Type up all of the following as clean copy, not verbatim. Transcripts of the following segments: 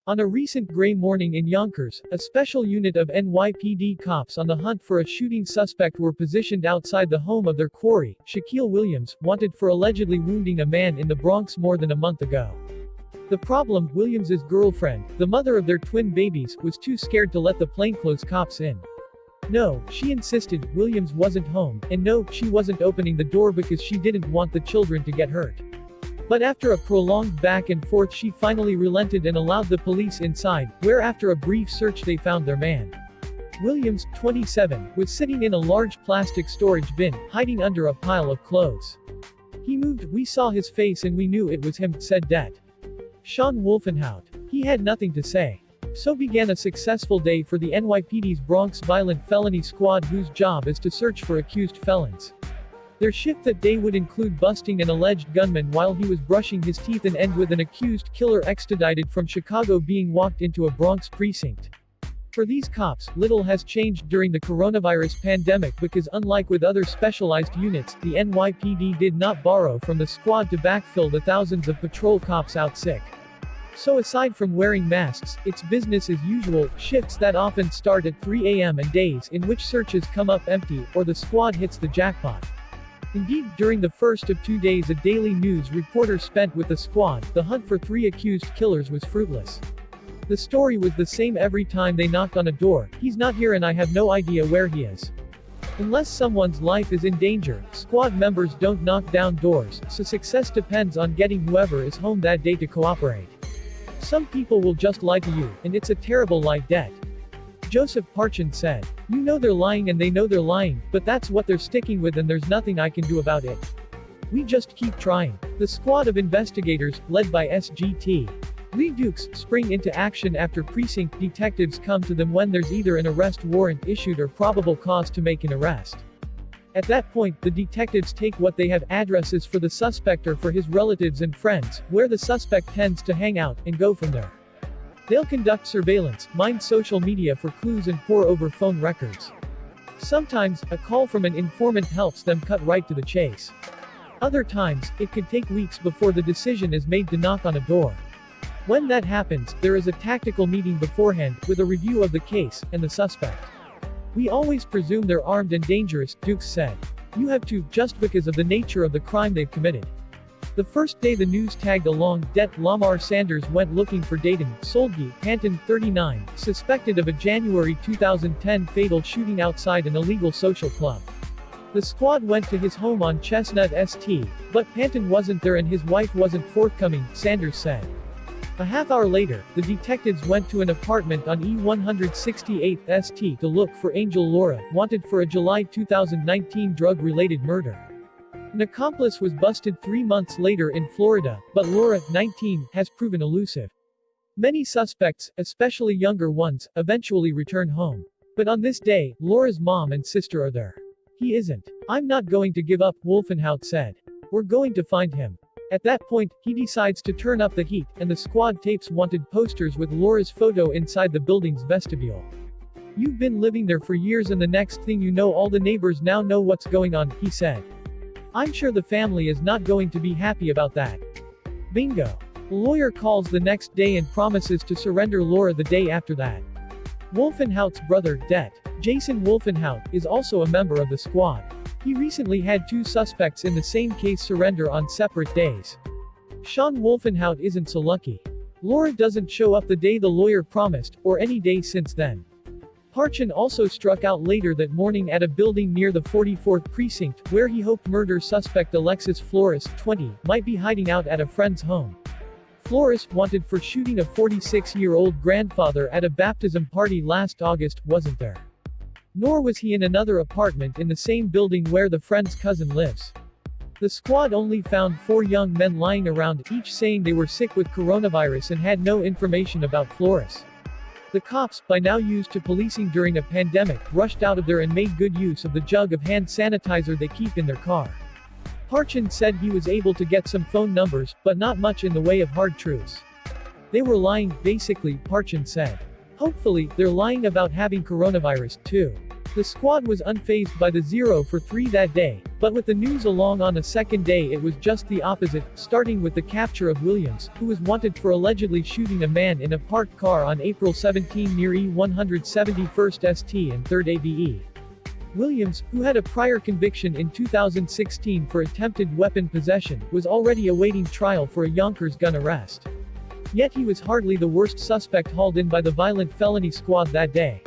On a recent gray morning in Yonkers, a special unit of NYPD cops on the hunt for a shooting suspect were positioned outside the home of their quarry, Shaquille Williams, wanted for allegedly wounding a man in the Bronx more than a month ago. The problem, Williams's girlfriend, the mother of their twin babies, was too scared to let the plainclothes cops in. No, she insisted, Williams wasn't home, and no, she wasn't opening the door because she didn't want the children to get hurt. But after a prolonged back and forth she finally relented and allowed the police inside, where after a brief search they found their man. Williams, 27, was sitting in a large plastic storage bin, hiding under a pile of clothes. He moved, we saw his face and we knew it was him, said Det. Wolfenhaut. He had nothing to say. So began a successful day for the NYPD's Bronx Violent Felony Squad, whose job is to search for accused felons. Their shift that day would include busting an alleged gunman while he was brushing his teeth and end with an accused killer extradited from Chicago being walked into a Bronx precinct. For these cops, little has changed during the coronavirus pandemic because unlike with other specialized units, the NYPD did not borrow from the squad to backfill the thousands of patrol cops out sick. So aside from wearing masks, it's business as usual, shifts that often start at 3 a.m. and days in which searches come up empty, or the squad hits the jackpot. Indeed, during the first of 2 days a Daily News reporter spent with the squad, the hunt for 3 accused killers was fruitless. The story was the same every time they knocked on a door, he's not here and I have no idea where he is. Unless someone's life is in danger, squad members don't knock down doors, so success depends on getting whoever is home that day to cooperate. Some people will just lie to you, and it's a terrible lie, Det. Joseph Parchin said. You know they're lying and they know they're lying, but that's what they're sticking with and there's nothing I can do about it. We just keep trying. The squad of investigators, led by SGT. Lee Dukes, spring into action after precinct detectives come to them when there's either an arrest warrant issued or probable cause to make an arrest. At that point, the detectives take what they have, addresses for the suspect or for his relatives and friends, where the suspect tends to hang out, and go from there. They'll conduct surveillance, mine social media for clues and pore over phone records. Sometimes, a call from an informant helps them cut right to the chase. Other times, it could take weeks before the decision is made to knock on a door. When that happens, there is a tactical meeting beforehand, with a review of the case, and the suspect. We always presume they're armed and dangerous, Dukes said. You have to, just because of the nature of the crime they've committed. The first day the news tagged along, Det. Lamar Sanders went looking for Dayton Solgi, Panton, 39, suspected of a January 2010 fatal shooting outside an illegal social club. The squad went to his home on Chestnut St., but Panton wasn't there and his wife wasn't forthcoming, Sanders said. A half hour later, the detectives went to an apartment on E168 St. to look for Angel Laura, wanted for a July 2019 drug-related murder. An accomplice was busted 3 months later in Florida, but Laura, 19, has proven elusive. Many suspects, especially younger ones, eventually return home. But on this day, Laura's mom and sister are there. He isn't. I'm not going to give up, Wolfenhaut said. We're going to find him. At that point, he decides to turn up the heat, and the squad tapes wanted posters with Laura's photo inside the building's vestibule. You've been living there for years and the next thing you know all the neighbors now know what's going on, he said. I'm sure the family is not going to be happy about that. Bingo. The lawyer calls the next day and promises to surrender Laura the day after that. Wolfenhaut's brother, Det. Jason Wolfenhaut, is also a member of the squad. He recently had 2 suspects in the same case surrender on separate days. Sean Wolfenhaut isn't so lucky. Laura doesn't show up the day the lawyer promised, or any day since then. Parchin also struck out later that morning at a building near the 44th precinct, where he hoped murder suspect Alexis Flores, 20, might be hiding out at a friend's home. Flores, wanted for shooting a 46-year-old grandfather at a baptism party last August, wasn't there. Nor was he in another apartment in the same building where the friend's cousin lives. The squad only found 4 young men lying around, each saying they were sick with coronavirus and had no information about Flores. The cops, by now used to policing during a pandemic, rushed out of there and made good use of the jug of hand sanitizer they keep in their car. Parchin said he was able to get some phone numbers, but not much in the way of hard truths. They were lying, basically, Parchin said. Hopefully, they're lying about having coronavirus, too. The squad was unfazed by the 0 for 3 that day, but with the news along on a second day it was just the opposite, starting with the capture of Williams, who was wanted for allegedly shooting a man in a parked car on April 17 near E171st St and 3rd AVE. Williams, who had a prior conviction in 2016 for attempted weapon possession, was already awaiting trial for a Yonkers gun arrest. Yet he was hardly the worst suspect hauled in by the Violent Felony Squad that day.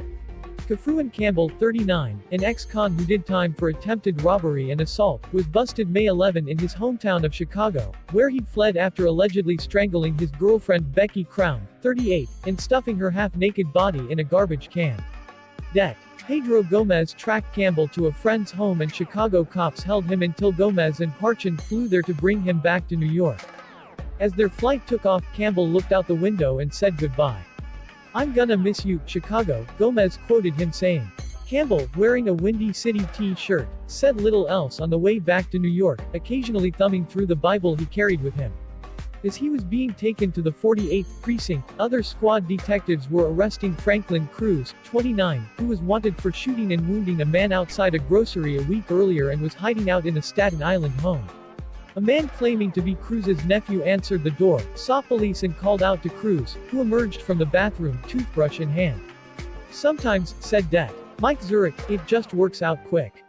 Kafruan Campbell, 39, an ex-con who did time for attempted robbery and assault, was busted May 11 in his hometown of Chicago, where he'd fled after allegedly strangling his girlfriend Becky Crown, 38, and stuffing her half-naked body in a garbage can. Det. Pedro Gomez tracked Campbell to a friend's home and Chicago cops held him until Gomez and Parchin flew there to bring him back to New York. As their flight took off, Campbell looked out the window and said goodbye. "I'm gonna miss you, Chicago," Gomez quoted him saying. Campbell, wearing a Windy City t-shirt, said little else on the way back to New York, occasionally thumbing through the Bible he carried with him. As he was being taken to the 48th precinct, other squad detectives were arresting Franklin Cruz, 29, who was wanted for shooting and wounding a man outside a grocery a week earlier and was hiding out in a Staten Island home. A man claiming to be Cruz's nephew answered the door, saw police and called out to Cruz, who emerged from the bathroom, toothbrush in hand. "Sometimes," said Det. Mike Zurich, "it just works out quick."